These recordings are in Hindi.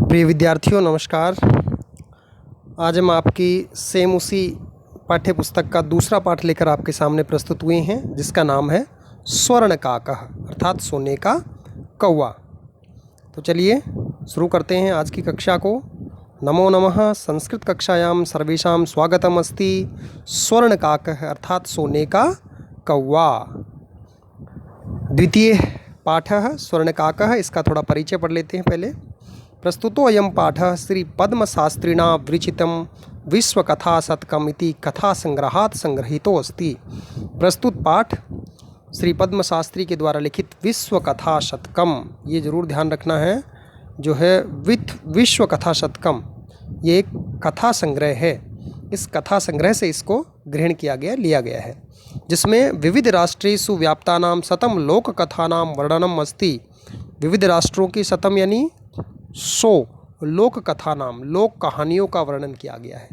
प्रिय विद्यार्थियों नमस्कार। आज हम आपकी सेम उसी पाठ्य पुस्तक का दूसरा पाठ लेकर आपके सामने प्रस्तुत हुए हैं, जिसका नाम है स्वर्णकाकः अर्थात सोने का कौवा। तो चलिए शुरू करते हैं आज की कक्षा को। नमो नमः। संस्कृत कक्षायां सर्वेषां स्वागतम अस्ति। स्वर्णकाकः अर्थात सोने का कौवा। द्वितीय पाठः स्वर्णकाकः। इसका थोड़ा परिचय पढ़ लेते हैं पहले। प्रस्तुतो अयं पाठः श्री पद्मशास्त्रिणा विरचितं विश्वकथाशतकम् इति कथासंग्रहात् संग्रहीतो अस्ति। प्रस्तुत पाठ श्री पद्मशास्त्री के द्वारा लिखित विश्वकथाशतकम्, ये जरूर ध्यान रखना है, जो है विश्वकथाशतकम्, ये एक कथा संग्रह है। इस कथा संग्रह से इसको ग्रहण लिया गया है, जिसमें विविध राष्ट्रेषु व्याप्तानां शतम लोक कथानां वर्णनम् अस्ति। विविध राष्ट्रों की शतम यानी 100 लोक कथा नाम, लोक कहानियों का वर्णन किया गया है।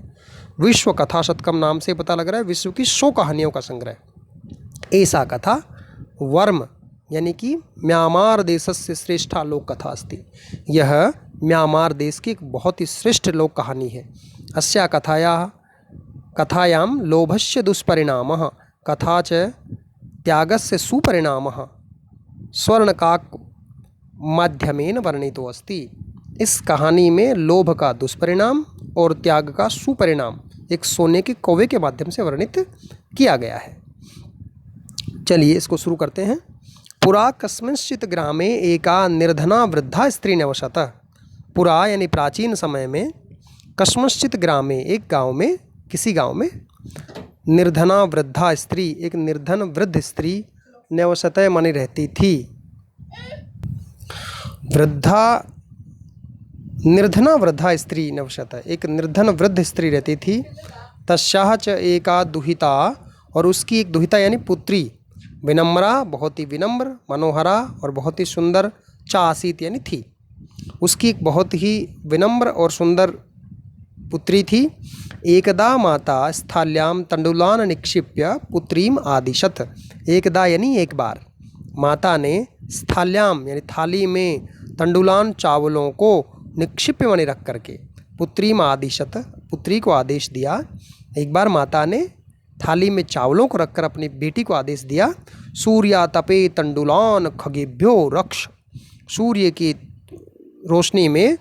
विश्व कथा शतकम नाम से पता लग रहा है विश्व की 100 कहानियों का संग्रह। ऐसा कथा वर्म यानी कि म्यांमार देशस्य श्रेष्ठा लोक कथा अस्ति। यह म्यांमार देश की एक बहुत ही श्रेष्ठ लोक कहानी है। अस्या कथायां लोभस्य दुष्परिणामः कथा च त्यागस्य सुपरिणामः स्वर्णकाक माध्यमेन वर्णितो अस्ति। इस कहानी में लोभ का दुष्परिणाम और त्याग का सुपरिणाम एक सोने के कौवे के माध्यम से वर्णित किया गया है। चलिए इसको शुरू करते हैं। पुरा कस्मिंश्चित् ग्रामे एका निर्धना वृद्धा स्त्री निवसत। पुरा यानी प्राचीन समय में, कस्मिंश्चित् ग्रामे एक गांव में, किसी गांव में, निर्धना वृद्धा स्त्री एक निर्धन वृद्ध स्त्री निवसत मानी रहती थी। निर्धना वृद्धा स्त्री निवसत, एक निर्धन वृद्ध स्त्री रहती थी। तस्याः च एका दुहिता, और उसकी एक दुहिता यानी पुत्री, विनम्रा बहुत ही विनम्र, मनोहरा और बहुत ही सुंदर, च आसीत यानी थी। उसकी एक बहुत ही विनम्र और सुंदर पुत्री थी। एकदा माता स्थाल्यां तंडुलान निक्षिप्य पुत्रीम आदिशत। एकदा यानी एक बार, माता ने स्थाल्याम यानी थाली में तंडुलान चावलों को निक्षिप्य माने रख करके पुत्रीम आदिशत पुत्री को आदेश दिया। एक बार माता ने थाली में चावलों को रखकर अपनी बेटी को आदेश दिया, सूर्या तपे तंडुलान खगेभ्यो रक्ष। सूर्य की रोशनी में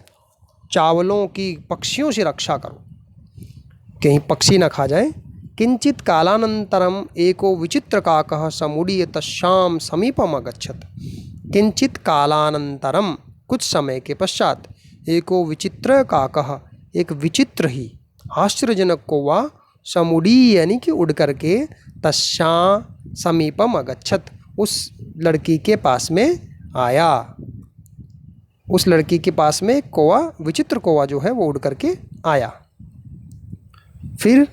चावलों की पक्षियों से रक्षा करो, कहीं पक्षी न खा जाए। किंचित कालानंतरम एको विचित्रकाकः समुदीय तस्यां समीपम अगच्छत। किंचित कालानंतरम कुछ समय के पश्चात, एको विचित्रकाकः एक विचित्र ही आश्चर्यजनक कौवा, समुदीय यानी कि उड़ करके, तस्यां समीपम अगच्छत उस लड़की के पास में आया। उस लड़की के पास में कौवा, विचित्र कौवा जो है वो उड़ करके आया। फिर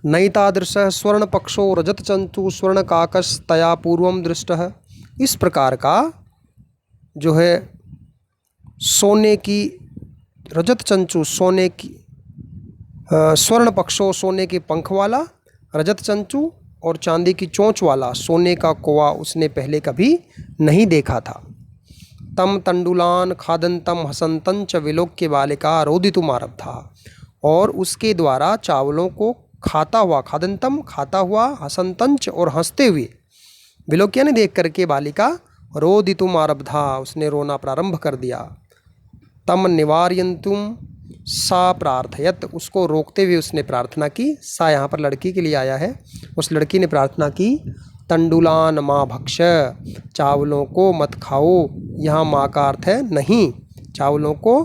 नैतादृशः स्वर्णपक्षो रजतचंचु स्वर्णकाकस्तया पूर्वं दृष्टः। इस प्रकार का जो है सोने की रजतचंचु, सोने की स्वर्णपक्षो सोने के पंख वाला, रजतचंचु और चांदी की चोंच वाला सोने का कौवा उसने पहले कभी नहीं देखा था। तम तंडुलान खादंतम हसंतं च विलोक्य बालिका रोदितुम आरब्धा। और उसके द्वारा चावलों को खाता हुआ, खादंतम खाता हुआ, हसंतंच और हंसते हुए, विलोक्य ने देख करके बालिका रोदितुम आरब्धा उसने रोना प्रारंभ कर दिया। तम निवारयंतुम सा प्रार्थयत उसको रोकते हुए उसने प्रार्थना की। सा यहाँ पर लड़की के लिए आया है। उस लड़की ने प्रार्थना की, तंडुलान माँ भक्ष, चावलों को मत खाओ। यहाँ माँ का अर्थ है नहीं, चावलों को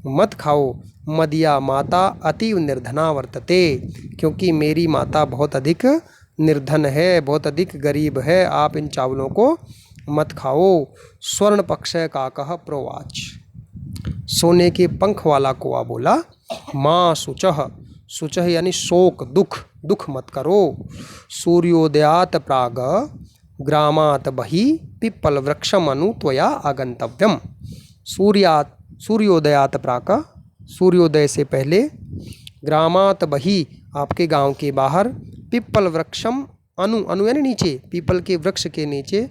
मत खाओ। मदिया माता अति निर्धना वर्तते, क्योंकि मेरी माता बहुत अधिक निर्धन है, बहुत अधिक गरीब है, आप इन चावलों को मत खाओ। स्वर्ण पक्ष काकः प्रोवाच। सोने के पंख वाला कौवा बोला, माँ शुचः, शुचः यानी शोक, दुख मत करो। सूर्योदयात प्राग ग्रामात बहि पिप्पल वृक्षम अनु त्वया आगंतव्यम। सूर्योदयात प्राक, सूर्योदय से पहले, ग्रामात बहि आपके गांव के बाहर, पिप्पल वृक्षम अनु यानी नीचे, पीपल के वृक्ष के नीचे,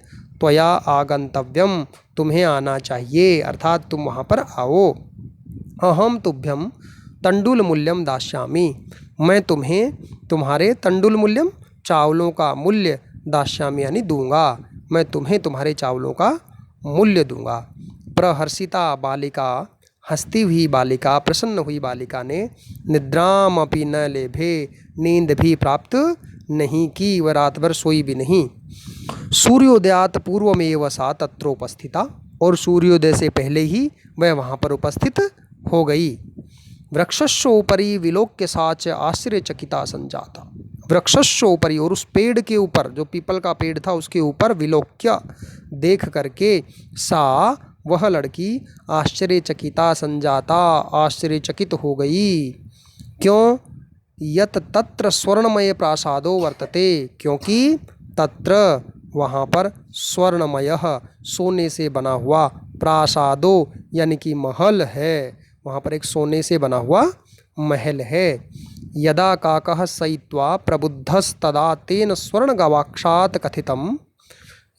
त्वया आगंतव्यम तुम्हें आना चाहिए, अर्थात तुम वहाँ पर आओ। अहम तुभ्यम तंडुल मूल्यम दास्यामि, मैं तुम्हें तुम्हारे तंडुल मूल्यम चावलों का मूल्य दास्यामि यानी दूंगा, मैं तुम्हें तुम्हारे चावलों का मूल्य दूंगा। प्रहर्षिता बालिका, हंसती हुई बालिका, प्रसन्न हुई बालिका ने निद्राम अपि न लेभे, नींद भी प्राप्त नहीं की, वह रात भर सोई भी नहीं। सूर्योदयात पूर्वमेव सा तत्रोपस्थिता, और सूर्योदय से पहले ही वह वहाँ पर उपस्थित हो गई। वृक्षस्योपरि विलोक्य सा च आश्चर्यचकिता संजाता, वृक्षस्योपरि, और उस पेड़ के ऊपर, जो पीपल का पेड़ था उसके ऊपर, विलोक्य देख करके, सा वह लड़की, आश्चर्यचकिता संजाता आश्चर्यचकित हो गई। क्यों? यत तत्र स्वर्णमय प्रासादो वर्तते, क्योंकि तत्र वहाँ पर स्वर्णमय सोने से बना हुआ, प्रासादो यानी कि महल है, वहाँ पर एक सोने से बना हुआ महल है। यदा काकः सयित्वा प्रबुद्धस्तदा तेन स्वर्ण गवाक्षात कथितम,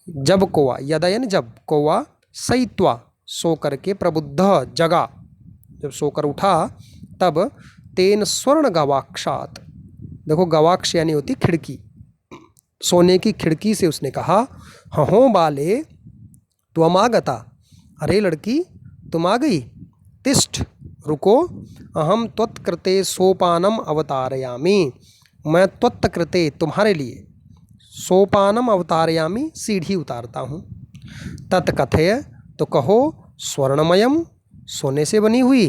जब कौवा, यदा यानी जब, कौवा सयित्वा सो करके, प्रबुद्ध जगा, जब सोकर उठा, तब तेन स्वर्ण गवाक्षात, देखो गवाक्ष यानी होती खिड़की, सोने की खिड़की से उसने कहा, हहो बाले त्वमागता, अरे लड़की तुम आ गई, तिष्ठ रुको, अहम त्वत्कृते सोपानम अवतारयामि, मैं त्वत्कृते तुम्हारे लिए, सोपानम अवतारयामि सीढ़ी उतारता हूँ। तत्कथय तो कहो, स्वर्णमयम सोने से बनी हुई,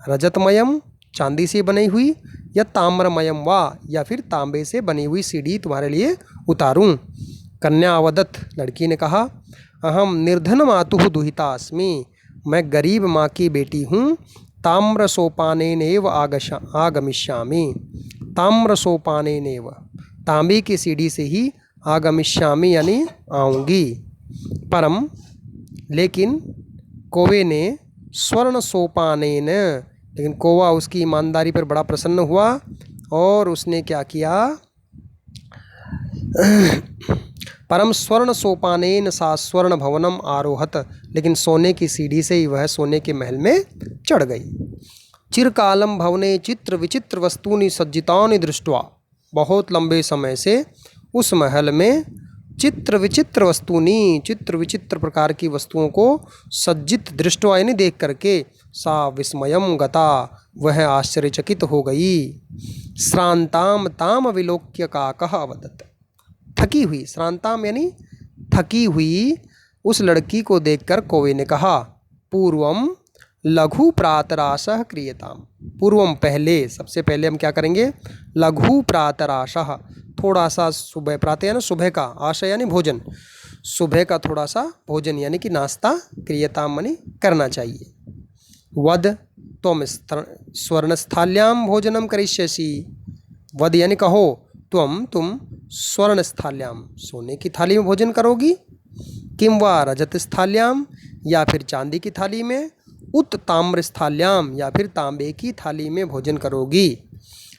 रजतमयम चांदी से बनी हुई, या ताम्रमयम वा या फिर तांबे से बनी हुई सीढ़ी तुम्हारे लिए उतारूं। कन्या अवदत, लड़की ने कहा, अहम निर्धन मातुः दुहिता अस्मि, मैं गरीब माँ की बेटी हूँ। ताम्र सोपानेनैव आगमिष्यामि, ताम्र सोपानेनैव, तांबे की सीढ़ी से ही, आगमिष्यामि यानी आऊँगी। परम लेकिन, कौवे ने, स्वर्ण सोपानेन, लेकिन कौवा उसकी ईमानदारी पर बड़ा प्रसन्न हुआ और उसने क्या किया, परम स्वर्ण सोपानेन सा स्वर्ण भवनम आरोहत, लेकिन सोने की सीढ़ी से ही वह सोने के महल में चढ़ गई। चिरकालम भवने चित्र विचित्र वस्तूनि सज्जितानि दृष्ट्वा, बहुत लंबे समय से उस महल में चित्र विचित्र वस्तूनि, चित्र विचित्र प्रकार की वस्तुओं को सज्जित दृष्टवा यानी देख करके, सा विस्मयम गता, वह आश्चर्यचकित हो गई। श्रांताम ताम विलोक्य काकः अवदत्, थकी हुई, श्रांताम यानी थकी हुई उस लड़की को देखकर कौवे ने कहा, पूर्वम लघु प्रातराशः क्रियताम, पूर्वम पहले, सबसे पहले हम क्या करेंगे, लघु प्रातराशः, थोड़ा सा सुबह, प्रातः यानी सुबह का, आशा यानी भोजन, सुबह का थोड़ा सा भोजन यानी कि नाश्ता, क्रियताम यानी करना चाहिए। वद त्वम स्वर्णस्थाल्याम भोजनम करिष्यसि, वद यानी कहो, तुम स्वर्णस्थाल्याम सोने की थाली में भोजन करोगी, किम वा रजत स्थाल्याम या फिर चांदी की थाली में, उत ताम्र स्थाल्याम या फिर तांबे की थाली में भोजन करोगी।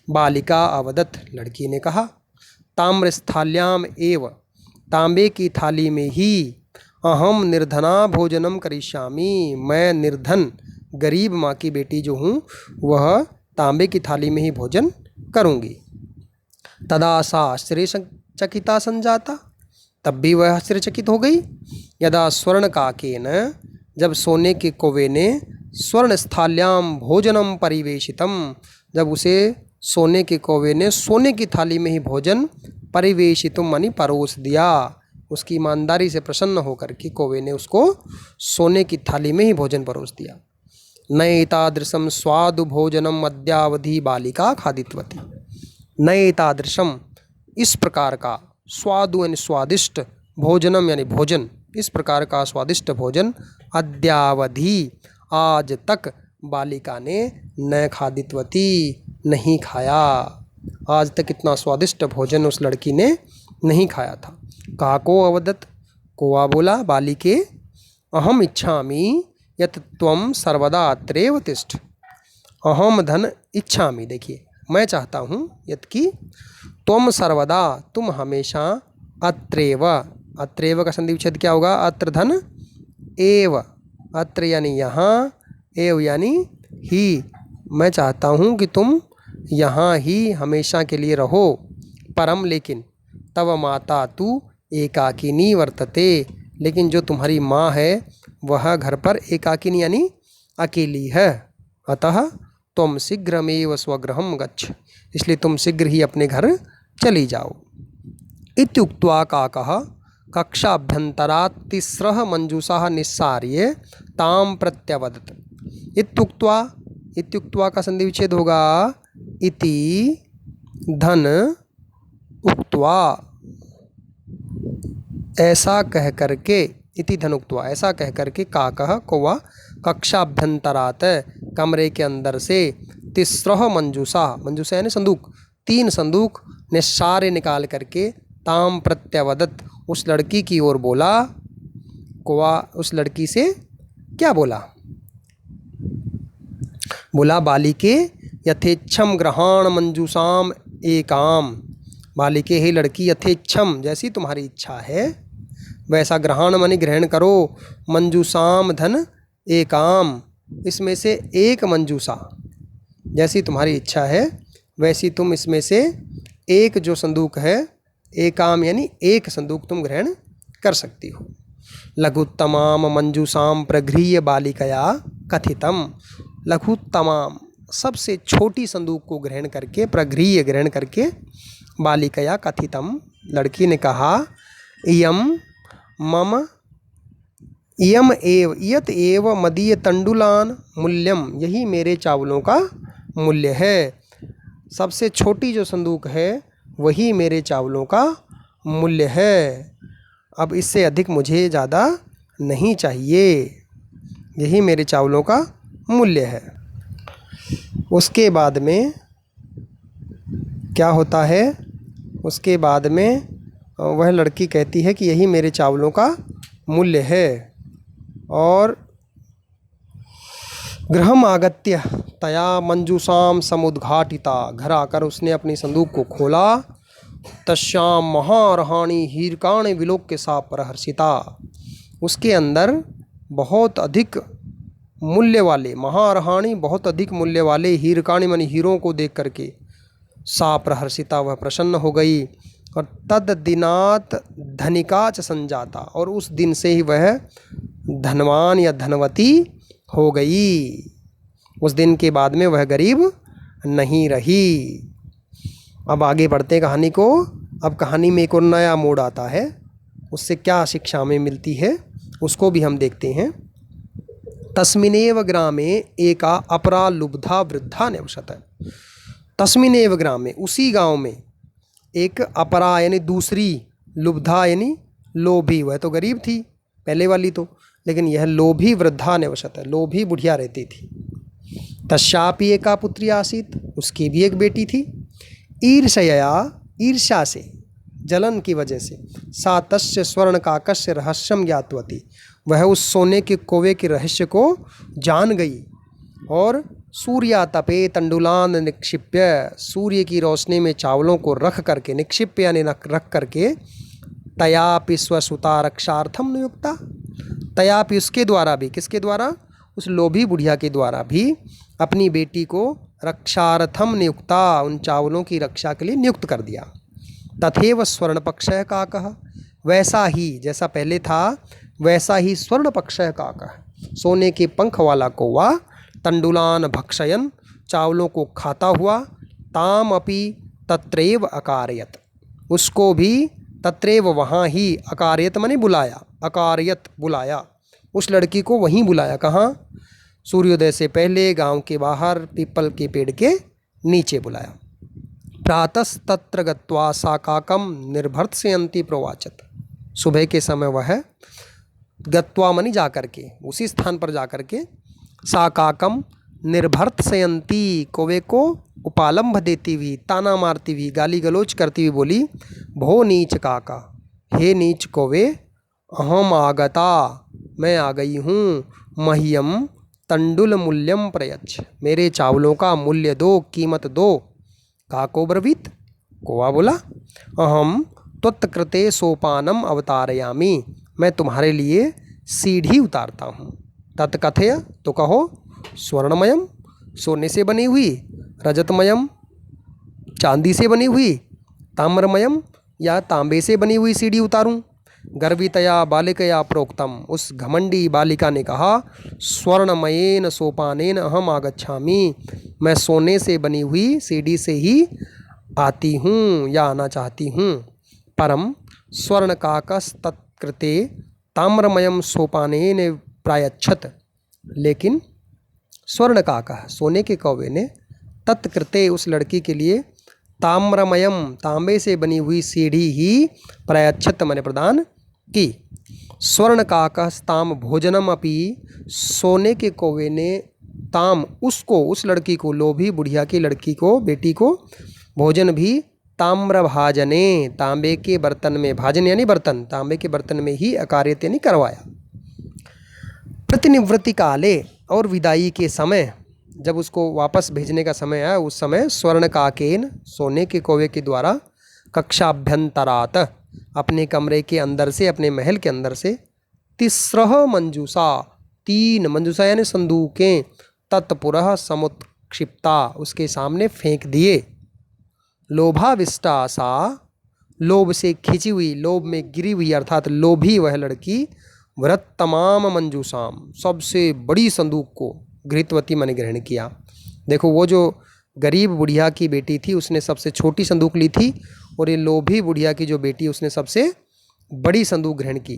बालिका अवदत, लड़की ने कहा, ताम्र स्थाल्याम एव, तांबे की थाली में ही, अहम निर्धना भोजनम करिष्यामि, मैं निर्धन गरीब माँ की बेटी जो हूँ वह तांबे की थाली में ही भोजन करूँगी। तदा सा आश्चर्यचकिता संजाता, तब भी वह आश्चर्यचकित हो गई। यदा स्वर्ण काकेन, जब सोने के कौवे ने, स्वर्ण स्थाल्याम भोजनम परिवेशितम, जब उसे सोने के कौवे ने सोने की थाली में ही भोजन, परिवेशितम मानी परोस दिया, उसकी ईमानदारी से प्रसन्न होकर के कौवे ने उसको सोने की थाली में ही भोजन परोस दिया। नैतादृशम स्वादु भोजनम अद्यावधि बालिका खादितवती, नैतादृशम इस प्रकार का, स्वादु यानी स्वादिष्ट, भोजनम यानी भोजन, इस प्रकार का स्वादिष्ट भोजन, अद्यावधि आज तक, बालिका ने न खादितवती नहीं खाया, आज तक इतना स्वादिष्ट भोजन उस लड़की ने नहीं खाया था। काको अवदत्, कौवा बोला बालिके, अहम इच्छामि यत् त्वम सर्वदा अत्रैव तिष्ठ, अहम धन इच्छामि, देखिए मैं चाहता हूँ, यत् कि त्वम सर्वदा, तुम हमेशा, अत्रैव, अत्रैव का संधि विच्छेद क्या होगा, अत्र धन एव, अत्र यानी यहाँ, एव यानी ही, मैं चाहता हूँ कि तुम यहाँ ही हमेशा के लिए रहो। परम लेकिन, तव माता तू एकाकिनी वर्तते, लेकिन जो तुम्हारी माँ है वह घर पर एकाकिनी यानी अकेली है। अतः तुम शीघ्रमेव स्वगृहं गच्छ, इसलिए तुम शीघ्र ही अपने घर चली जाओ। इत्युक्त्वा काकः कक्षाभ्यन्तरात् तिस्रः मंजूषाः निस्सार्य तां प्रत्यवदत्। इत्युक्त्वा, इत्युक्त्वा का संधि विच्छेद होगा इति धन उक्त्वा, ऐसा कह करके, इति धन उक्त्वा ऐसा कह करके, काकः कौवा, कक्षाभ्यन्तरात् कमरे के अंदर से, तिस्रः मंजूषा, मंजूषा यानी संदूक, 3 संदूक निस्सारे निकाल करके, ताम प्रत्यवदत उस लड़की की ओर बोला। कौवा उस लड़की से क्या बोला? बोला बालिके यथेच्छम ग्रहाण मंजूषाम एकाम, बालिके हे लड़की, यथेच्छम जैसी तुम्हारी इच्छा है वैसा, ग्रहण माने ग्रहण करो, मंजूषाम धन एकाम, इसमें से एक मंजूषा, जैसी तुम्हारी इच्छा है वैसी तुम इसमें से एक जो संदूक है, एकाम यानी एक संदूक तुम ग्रहण कर सकती हो। लघुत्तमाम मंजूषाम प्रगृह्य बालिकया कथितम, लघुत्तमाम सबसे छोटी संदूक को ग्रहण करके, प्रगृह्य ग्रहण करके, बालिकया कथितम लड़की ने कहा, इयम मम इयम एव यत एव मदीय तंडुलान मूल्यम, यही मेरे चावलों का मूल्य है। सबसे छोटी जो संदूक है वही मेरे चावलों का मूल्य है, अब इससे अधिक मुझे ज़्यादा नहीं चाहिए, यही मेरे चावलों का मूल्य है। उसके बाद में क्या होता है? उसके बाद में वह लड़की कहती है कि यही मेरे चावलों का मूल्य है, और गृहम आगत्य तया मंजूषाम समुद्घाटिता, घर आकर उसने अपनी संदूक को खोला। तस्याम महारहाणी हीरकाण विलोक्य सा प्रहर्षिता, उसके अंदर बहुत अधिक मूल्य वाले, महारहाणी बहुत अधिक मूल्य वाले, हीरकाणी मानी हीरों को देख करके, सा प्रहर्षिता वह प्रसन्न हो गई। और तद दिनात धनिका च संजाता, और उस दिन से ही वह धनवान या धनवती हो गई, उस दिन के बाद में वह गरीब नहीं रही। अब आगे बढ़ते हैं कहानी को। अब कहानी में एक और नया मोड़ आता है, उससे क्या शिक्षा हमें मिलती है उसको भी हम देखते हैं। तस्मिनेव ग्रामे एका अपरा लुब्धा वृद्धा निवसत, तस्मिनेव ग्रामे उसी गांव में, एक अपरा यानी दूसरी, लुब्धा यानी लोभी, वह तो गरीब थी पहले वाली तो, लेकिन यह लोभी वृद्धा निवसत है, लोभी बुढ़िया रहती थी। तस्यापि एका पुत्री आसीत, उसकी भी एक बेटी थी। ईर्ष्या, ईर्ष्या से, जलन की वजह से, सा तस्य स्वर्ण काकस्य रहस्यम ज्ञातवती, वह उस सोने के कोवे के रहस्य को जान गई। और सूर्यातपे तंडुलान निक्षिप्य, सूर्य की रोशनी में चावलों को रख करके, निक्षिप्य यानी रख करके, तयापि स्वसुता रक्षार्थम नियुक्ता, तयापि उसके द्वारा भी, किसके द्वारा? उस लोभी बुढ़िया के द्वारा भी अपनी बेटी को रक्षार्थम नियुक्ता, उन चावलों की रक्षा के लिए नियुक्त कर दिया। तथैव स्वर्णपक्षः काकः, वैसा ही जैसा पहले था वैसा ही स्वर्णपक्षः काकः, सोने के पंख वाला कौवा, तंडुलान भक्षयन, चावलों को खाता हुआ, ताम अपि तत्रैव अकारयत, उसको भी तत्रैव वहाँ ही, अकारयत माने बुलाया, अकारयत बुलाया, उस लड़की को वहीं बुलाया। कहाँ? सूर्योदय से पहले गांव के बाहर पीपल के पेड़ के नीचे बुलाया। प्रातस्तत्र गत्वा सा काकम निर्भर्त्सयन्ती प्रोवाचत, सुबह के समय वह गत्वा मनी जा करके, उसी स्थान पर जा करके, सा काकम निर्भर्त्सयन्ती, कौवे को उपालंभ देती हुई, ताना मारती हुई, गाली गलोच करती हुई बोली, भो नीच काका, हे नीच कौवे, अहम आगता, मैं आ गई हूँ, मह्यम तंडुल मूल्यम प्रयच्छ, मेरे चावलों का मूल्य दो, कीमत दो। काको ब्रवीत, कौवा बोला, अहम त्वत्कृते सोपानम अवतारयामी, मैं तुम्हारे लिए सीढ़ी उतारता हूँ। तत्कथय, तो कहो, स्वर्णमयम, सोने से बनी हुई, रजतमयम चांदी से बनी हुई, ताम्रमयम या तांबे से बनी हुई सीढ़ी उतारूं? गर्वितया बालिकया प्रोक्तम, उस घमंडी बालिका ने कहा, स्वर्णमयेन सोपानेन अहम आगच्छामि, मैं सोने से बनी हुई सीढ़ी से ही आती हूँ या आना चाहती हूँ। परम स्वर्णकाकस्तत्कृते ताम्रमयम सोपानेन प्रायच्छत, लेकिन स्वर्णकाकः सोने के कौवे ने तत्कृते उस लड़की के लिए ताम्रमयम तांबे से बनी हुई सीढ़ी ही प्रायच्छत मैंने प्रदान की। स्वर्णकाकस्ताम भोजनम अपि, सोने के कौवे ने ताम उसको उस लड़की को, लोभी बुढ़िया की लड़की को, बेटी को भोजन भी ताम्र भाजने तांबे के बर्तन में, भाजन यानी बर्तन, तांबे के बर्तन में ही अकार्यते यानी करवाया। प्रतिनिवृत्ति काले, और विदाई के समय, जब उसको वापस भेजने का समय आया उस समय स्वर्णकाकेन सोने के कौवे के द्वारा कक्षाभ्यंतरात अपने कमरे के अंदर से, अपने महल के अंदर से, तिस्रह मंजूषा तीन मंजूषा यानी संदूकें, तत्पुरः समुत्क्षिप्ता उसके सामने फेंक दिए। लोभाविष्टा सा, लोभ से खिंची हुई, लोभ में गिरी हुई अर्थात लोभी वह लड़की, व्रत तमाम मंजूषाम सबसे बड़ी संदूक को घृतवती मैंने ग्रहण किया। देखो वो जो गरीब बुढ़िया की बेटी थी उसने सबसे छोटी संदूक ली थी, और ये लोभी बुढ़िया की जो बेटी उसने सबसे बड़ी संदूक ग्रहण की।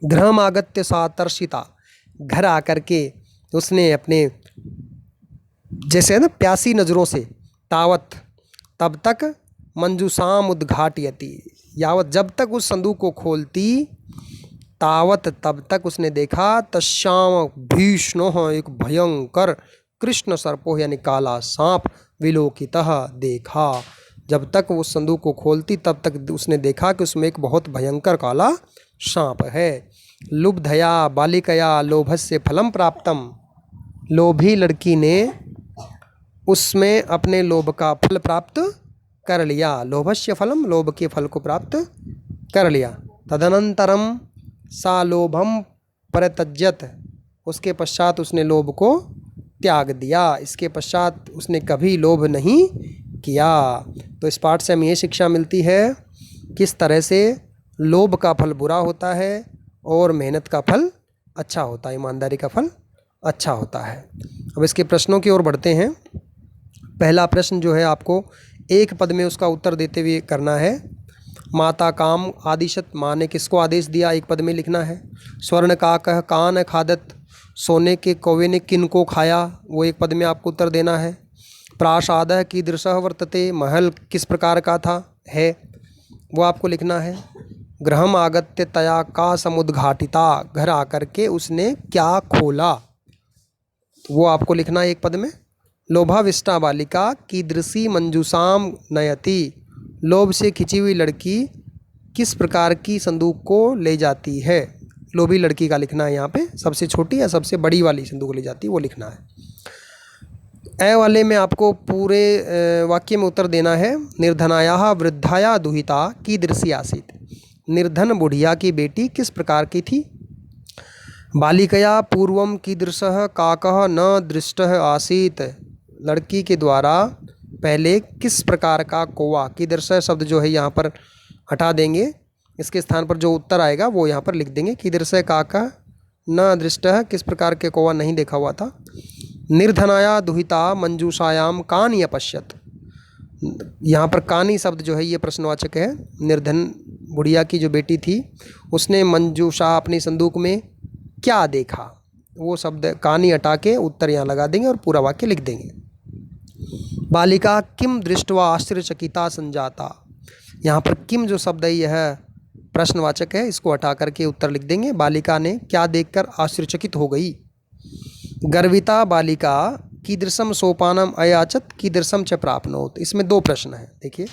गृहम आगत्य सातर्षिता, घर आकर के उसने अपने जैसे है ना प्यासी नज़रों से, तावत तब तक, मंजूषाम उद्घाटयति यावत जब तक उस संदूक को खोलती, तावत तब तक उसने देखा, तस्याम भीष्णो एक भयंकर कृष्ण सर्पो यानी काला सांप, विलोकितः देखा। जब तक उस संदूक को खोलती तब तक उसने देखा कि उसमें एक बहुत भयंकर काला सांप है। लुब्धया बालिकया लोभस्य फलम प्राप्तम, लोभी लड़की ने उसमें अपने लोभ का फल प्राप्त कर लिया। लोभस्य फलम, लोभ के फल को प्राप्त कर लिया। तदनंतरम सा लोभम परित्यजत, उसके पश्चात उसने लोभ को त्याग दिया। इसके पश्चात उसने कभी लोभ नहीं किया। तो इस पाठ से हमें ये शिक्षा मिलती है किस तरह से लोभ का फल बुरा होता है और मेहनत का फल अच्छा होता है, ईमानदारी का फल अच्छा होता है। अब इसके प्रश्नों की ओर बढ़ते हैं। पहला प्रश्न जो है आपको एक पद में उसका उत्तर देते हुए करना है। माता काम आदिशत, माँ ने किसको आदेश दिया, एक पद में लिखना है। स्वर्ण काकः कान खादत, सोने के कौवे ने किन को खाया, वो एक पद में आपको उत्तर देना है। प्रासादः कीदृशः वर्तते, महल किस प्रकार का था है, वो आपको लिखना है। गृहम आगत्य तया का समुद्घाटिता, घर आकर के उसने क्या खोला, वो आपको लिखना है एक पद में। लोभाविष्टा बालिका कीदृशी मंजूषाम नयति, लोभ से खिंची हुई लड़की किस प्रकार की संदूक को ले जाती है, लोभी लड़की का लिखना है यहाँ पे। सबसे छोटी या सबसे बड़ी वाली संदूक ले जाती है वो लिखना है। ए वाले में आपको पूरे वाक्य में उत्तर देना है। निर्धनाया वृद्धाया दुहिता कीदृशी आसीत, निर्धन बुढ़िया की बेटी किस प्रकार की थी। बालिकया पूर्वम कीदृशः काकः न दृष्टः आसीत, लड़की के द्वारा पहले किस प्रकार का कौवा, कीदृशः शब्द जो है यहाँ पर हटा देंगे, इसके स्थान पर जो उत्तर आएगा वो यहाँ पर लिख देंगे। कीदृशः काका न दृष्टः, किस प्रकार के कौवा नहीं देखा हुआ था। निर्धनाया दुहिता मंजूषायाम कानि अपश्यत, यहाँ पर कानी शब्द जो है ये प्रश्नवाचक है। निर्धन बुढ़िया की जो बेटी थी उसने मंजूषा अपनी संदूक में क्या देखा, वो शब्द कानी हटा के उत्तर यहाँ लगा देंगे और पूरा वाक्य लिख देंगे। बालिका किम दृष्ट्वा आश्चर्यचकिता संजाता, यहाँ पर किम जो शब्द है यह प्रश्नवाचक है, इसको हटा करके उत्तर लिख देंगे। बालिका ने क्या देखकर आश्चर्यचकित हो गई। गर्विता बालिका कीदृशम सोपानम अयाचत कीदृशम च प्राप्नोत, इसमें दो प्रश्न हैं। देखिए,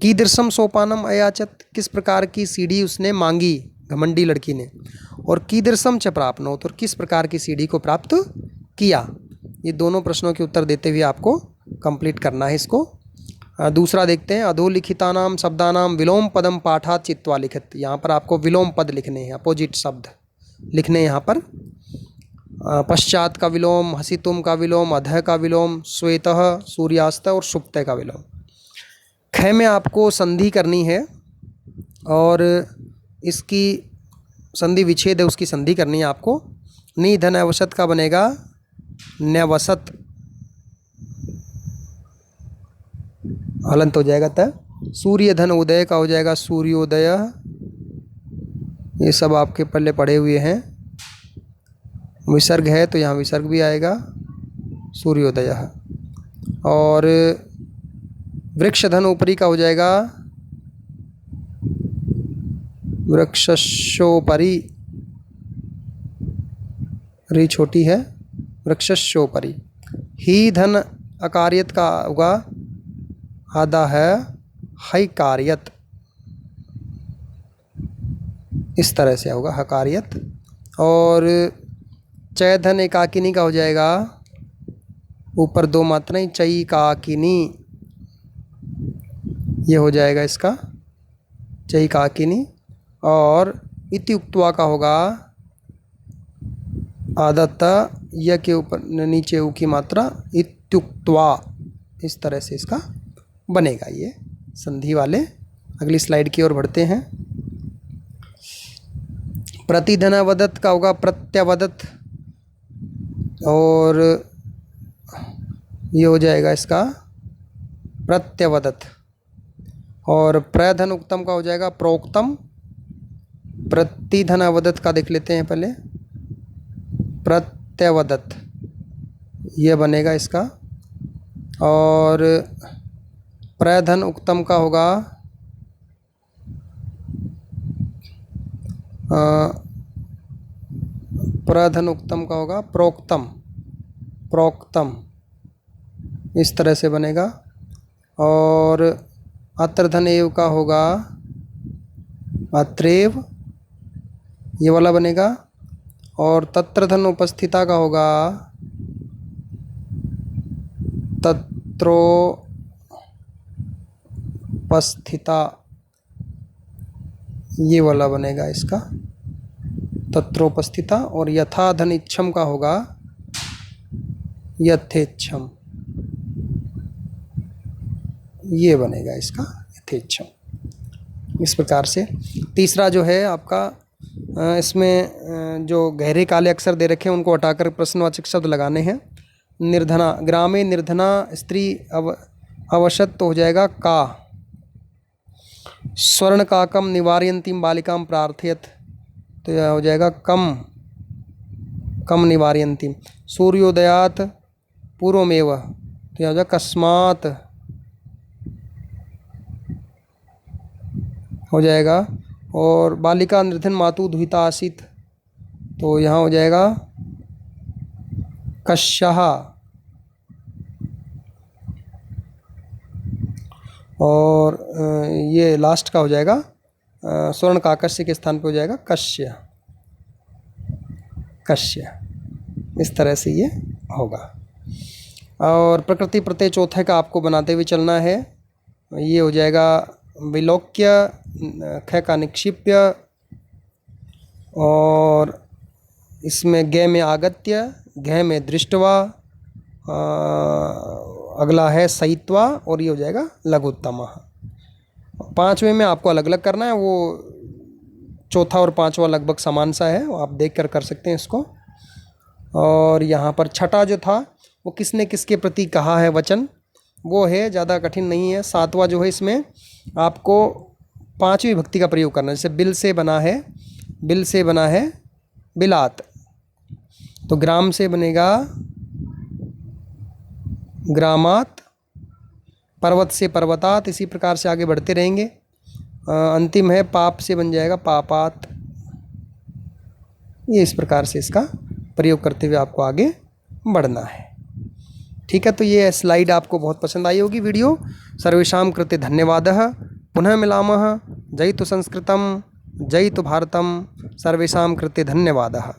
कीदृशम सोपानम अयाचत, किस प्रकार की सीढ़ी उसने मांगी घमंडी लड़की ने, और कीदृशम च प्राप्नोत, और किस प्रकार की सीढ़ी को प्राप्त किया। ये दोनों प्रश्नों के उत्तर देते हुए आपको कंप्लीट करना है इसको। दूसरा देखते हैं। अधोलिखितानाम शब्दानाम विलोम पदम पाठात चित्वा लिखित, यहाँ पर आपको विलोम पद लिखने हैं, अपोजिट शब्द लिखने हैं यहाँ पर। पश्चात का विलोम, हसितुम का विलोम, अधः का विलोम, श्वेतः सूर्यास्त और सुप्तः का विलोम। ख में आपको संधि करनी है और इसकी संधि विच्छेद है, उसकी संधि करनी है आपको। नि धन अवसत का बनेगा न्यवसत, हलंत हो जाएगा त। सूर्य धन उदय का हो जाएगा सूर्योदय। ये सब आपके पल्ले पड़े हुए हैं। विसर्ग है तो यहाँ विसर्ग भी आएगा, सूर्योदय। और वृक्ष धन ऊपरी का हो जाएगा वृक्षस्योपरि, री छोटी है, वृक्षस्योपरि। ही धन अकार्यत का होगा आधा है हैकार्यत, इस तरह से होगा हकार्यत। और चय धन एकाकिनी का हो जाएगा ऊपर दो मात्राएं चई काकिनी, ये हो जाएगा इसका चई काकिनी। और इति उक्त्वा का होगा आदत्त य के ऊपर नीचे उ की मात्रा इत्युक्त्वा, इस तरह से इसका बनेगा ये संधि वाले। अगली स्लाइड की ओर बढ़ते हैं। प्रतिधनावदत का होगा प्रत्यवदत, और ये हो जाएगा इसका प्रत्यवदत। और प्रधन उक्तम का हो जाएगा प्रोक्तम। प्रतिधनावदत का देख लेते हैं पहले, प्रत्यवदत ये बनेगा इसका। और प्रधन उक्तम का होगा प्रधन उक्तम का होगा प्रोक्तम, प्रोक्तम, इस तरह से बनेगा। और अत्रधन एव का होगा अत्रेव, ये वाला बनेगा। और तत्रधन उपस्थिता का होगा तत्रोपस्थिता, ये वाला बनेगा इसका तत्रोपस्थिता। और यथा धन इच्छम का होगा यथेच्छम, ये बनेगा इसका यथेच्छम। इस प्रकार से तीसरा जो है आपका इसमें जो गहरे काले अक्षर दे रखे हैं उनको हटाकर प्रश्नवाचक शब्द लगाने हैं। निर्धना, ग्रामे निर्धना स्त्री अवशत तो हो जाएगा का। स्वर्ण काकम निवारयंतीम बालिकाम प्रार्थयत, तो यह हो जाएगा कम, कम निवारयंतीम। सूर्योदयात पूर्वमेव, तो यह हो जाएगा कस्मात हो जाएगा। और बालिका निर्धन मातु दुहिता आसीत, तो यहाँ हो जाएगा कश्यः। और ये लास्ट का हो जाएगा स्वर्ण काकस्य के स्थान पे हो जाएगा कश्य, कश्य, इस तरह से ये होगा। और प्रकृति प्रत्यय चौथे का आपको बनाते हुए चलना है। ये हो जाएगा विलोक्य, ख का निक्षिप्य, और इसमें गे में आगत्य, घ में दृष्टवा, अगला है सहित्वा, और ये हो जाएगा लघुत्तम। पांचवें में आपको अलग अलग करना है, वो चौथा और पांचवा लगभग समान सा है, आप देख कर सकते हैं इसको। और यहाँ पर छठा जो था वो किसने किसके प्रति कहा है वचन, वो है, ज़्यादा कठिन नहीं है। सातवां जो है इसमें आपको पांचवी भक्ति का प्रयोग करना है। जैसे बिल से बना है, बिल से बना है बिलात, तो ग्राम से बनेगा ग्रामात, पर्वत से पर्वतात, इसी प्रकार से आगे बढ़ते रहेंगे। अंतिम है पाप से बन जाएगा पापात। ये इस प्रकार से इसका प्रयोग करते हुए आपको आगे बढ़ना है। ठीक है, तो ये स्लाइड आपको बहुत पसंद आई होगी वीडियो। सर्वेषां कृते धन्यवादः। पुनः मिलामः। जयतु संस्कृतं, जयतु भारतं। सर्वेषां कृते धन्यवादः।